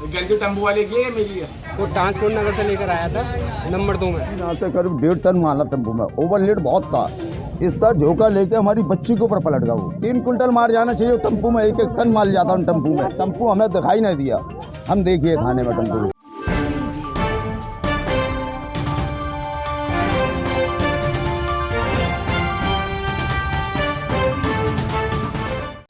गलती टेम्पो वाले की है मेरी है। वो ट्रांसपोर्ट नगर से लेकर आया था नंबर 2 में। यहाँ से करीब 1.5 टन माल टेम्पो में, ओवरलोड बहुत था। इस तरह झोंका लेके हमारी बच्ची के ऊपर पलट गया। वो 3 कुंटल मार जाना चाहिए टेम्पो में, 1-1 टन माल जाता उन टेम्पो में। टेम्पो हमें दिखाई नहीं दिया, हम देखिए थाने में टेम्पो।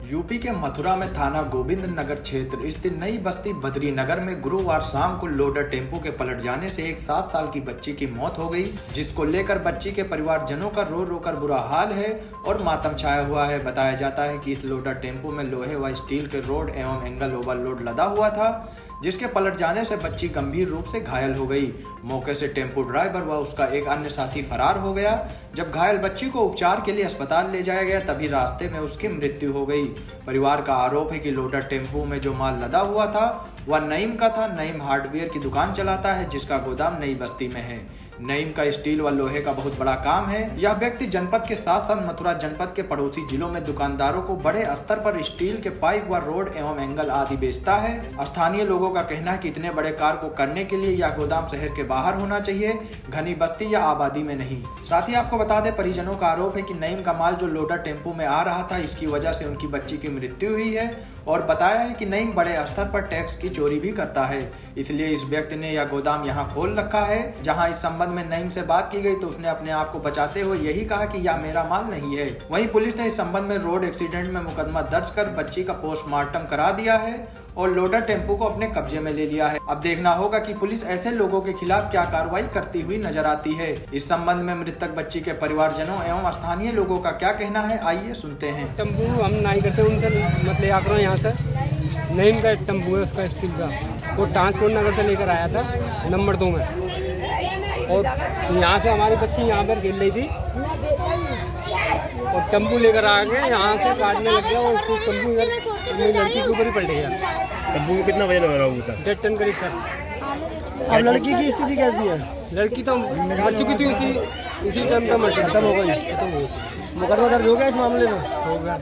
यूपी के मथुरा में थाना गोविंद नगर क्षेत्र स्थित नई बस्ती बद्री नगर में गुरुवार शाम को लोडर टेम्पो के पलट जाने से एक 7 साल की बच्ची की मौत हो गई, जिसको लेकर बच्ची के परिवारजनों का रो रो कर बुरा हाल है और मातम छाया हुआ है। बताया जाता है कि इस लोडर टेम्पो में लोहे व स्टील के रोड एवं एंगल ओवरलोड लदा हुआ था, जिसके पलट जाने से बच्ची गंभीर रूप से घायल हो गई। मौके से टेम्पो ड्राइवर व उसका एक अन्य साथी फरार हो गया। जब घायल बच्ची को उपचार के लिए अस्पताल ले जाया गया तभी रास्ते में उसकी मृत्यु हो गई। परिवार का आरोप है कि लोडर टेम्पो में जो माल लदा हुआ था वह नईम का था। नईम हार्डवेयर की दुकान चलाता है, जिसका गोदाम नई बस्ती में है। नईम का स्टील व लोहे का बहुत बड़ा काम है। यह व्यक्ति जनपद के साथ साथ मथुरा जनपद के पड़ोसी जिलों में दुकानदारों को बड़े स्तर पर स्टील के पाइप व रोड एवं एंगल आदि बेचता है। स्थानीय लोगों का कहना है कि इतने बड़े कार्य को करने के लिए यह गोदाम शहर के बाहर होना चाहिए, घनी बस्ती या आबादी में नहीं। साथ ही आपको बता दें, परिजनों का आरोप है कि नईम का माल जो लोडर टेम्पो में आ रहा था, इसकी वजह से उनकी बच्ची की मृत्यु हुई है और बताया है कि नईम बड़े स्तर पर टैक्स की चोरी भी करता है, इसलिए इस व्यक्ति ने यह गोदाम यहाँ खोल रखा है। जहाँ इस संबंध में नईम से बात की गई तो उसने अपने आप को बचाते हुए यही कहा कि यह मेरा माल नहीं है। वहीं पुलिस ने इस संबंध में रोड एक्सीडेंट में मुकदमा दर्ज कर बच्ची का पोस्टमार्टम करा दिया है और लोडर टेम्पो को अपने कब्जे में ले लिया है। अब देखना होगा कि पुलिस ऐसे लोगों के खिलाफ क्या कार्रवाई करती हुई नजर आती है। इस संबंध में मृतक बच्ची के परिवारजनों एवं स्थानीय लोगों का क्या कहना है, आइए सुनते हैं। टेम्पो हम नहीं करते उनसे, मतलब आकर यहाँ से नईम का टेम्पो है उसका स्टील का, वो ट्रांसपोर्ट नगर से लेकर आया था नंबर 2 में। और यहाँ से हमारी बच्ची यहाँ पर खेल रही थी और टेम्पो लेकर आ गए, यहाँ से काटने लग गया और टेम्पो इधर लड़की के ऊपर ही पलट गया। टेम्पो में कितना वजन लगा हुआ था? 1.5 टन करीब सर। अब लड़की की स्थिति कैसी है? लड़की तो मर चुकी थी, उसी टाइम का खत्म हो गई। मुकदमा दर्ज हो गया इस मामले में? हो गया।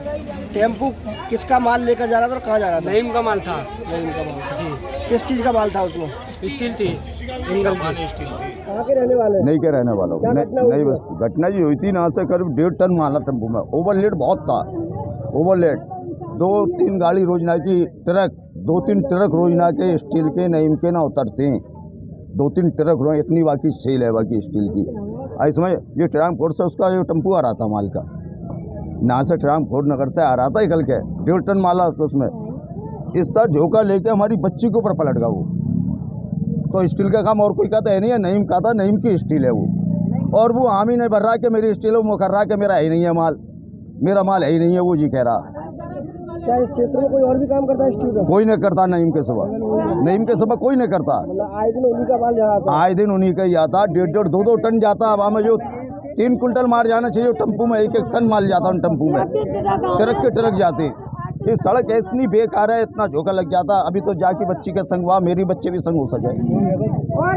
टेम्पो किसका माल लेकर जा रहा था और कहाँ जा रहा था? नईम का माल था। नईम का माल जी। किस चीज़ का माल था उसमें? स्टील थी, एंगल की स्टील थी। कहाँ के रहने वाले? नहीं के रहने वालों नहीं बस घटना जी हुई थी। यहाँ से करीब 1.5 टन माल टेम्पो में, ओवरलोड बहुत था। ओवरलोड 2-3 गाड़ी रोजना की ट्रक, 2-3 ट्रक रोजना के स्टील के नईम के ना उतरते हैं। 2-3 ट्रक रोज इतनी बाकी सेल है बाकी स्टील की। इसमें ये ट्रांसपोर्ट से उसका ये टेम्पो आ रहा था माल का, यहाँ से ट्रांसपोर्ट नगर से आ रहा था निकल के। 1.5 टन माल उसमें इस तरह झोंका लेके हमारी बच्ची के ऊपर पलट गया। वो तो स्टील का काम और कोई का तो है नहीं है, नईम का था, नईम की स्टील है वो। और वो आम ही नहीं भर रहा कि मेरी स्टील है, वो कर रहा कि मेरा है नहीं है माल, मेरा माल है ही नहीं है, वो जी कह रहा। क्या इस क्षेत्र में कोई और भी काम करता है स्टील का? कोई नहीं करता नईम के सिवा, नईम के सिवा कोई नहीं करता। आए दिन उन्हीं का माल जा रहा था? आए दिन उन्हीं का ही आता। 1.5, 2-2 टन जाता। अब हमें जो 3 कुंटल मार जाना चाहिए टेम्पो में, 1-1 टन माल जाता उन टेम्पो में। ट्रक के ट्रक जाते। ये सड़क इतनी बेकार है, इतना झोंका लग जाता। अभी तो जाके बच्ची का संग हुआ, मेरी बच्चे भी संग हो सके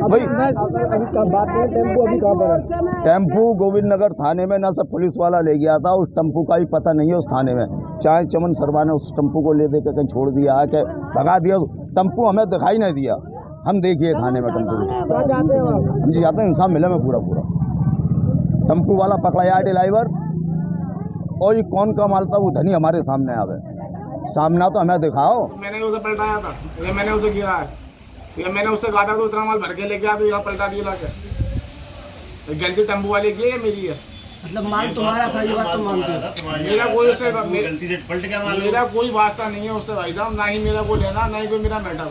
भाई। बात करें टेम्पो अभी कहाँ पर है? टेम्पो गोविंद नगर थाने में ना सब पुलिस वाला ले गया था। उस टेम्पो का ही पता नहीं है उस थाने में। चाहे चमन शर्मा ने उस टेम्पो को ले दे के कहीं छोड़ दिया है, भगा दिया। टेम्पो हमें दिखाई नहीं दिया, हम देखिए थाने में टेम्पो। हम जी जाते हैं, इंसान मिले में पूरा टेम्पो वाला पकड़ाया ड्राइवर। और ये कौन का माल था वो धनी हमारे सामने आवे, सामना तो हमें दिखाओ। मैंने उसे पलटाया था, ये मैंने उसे गिरा है, ये मैंने उससे कहा था तो उतना माल भर के लेके आ, तो यहाँ पलटा दिया लाके। गलती टेम्पो वाले की है मेरी है। मतलब माल तुम्हारा था, ये बात तुम मानते हो? मेरा कोई उससे गलती से पलट गया माल। मेरा कोई वास्ता नहीं है उससे भाई साहब, ना ही मेरा कोई लेना, ना ही कोई मेरा मैटर।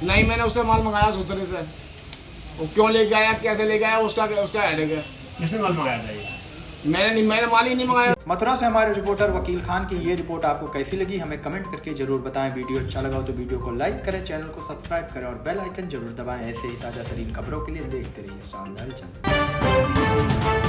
नहीं मैंने उससे माल मंगाया सूत्रे से, वो क्यों लेके आया, कैसे लेके आया, उसका हेडेक है। किसने माल मंगाया था ये? मैंने माल ही नहीं मंगाया। मथुरा से हमारे रिपोर्टर वकील खान की ये रिपोर्ट आपको कैसी लगी, हमें कमेंट करके जरूर बताएं। वीडियो अच्छा लगा हो तो वीडियो को लाइक करें, चैनल को सब्सक्राइब करें और बेल आइकन जरूर दबाएं। ऐसे ही ताज़ा तरीन खबरों के लिए देखते रहिए शानदार चैनल।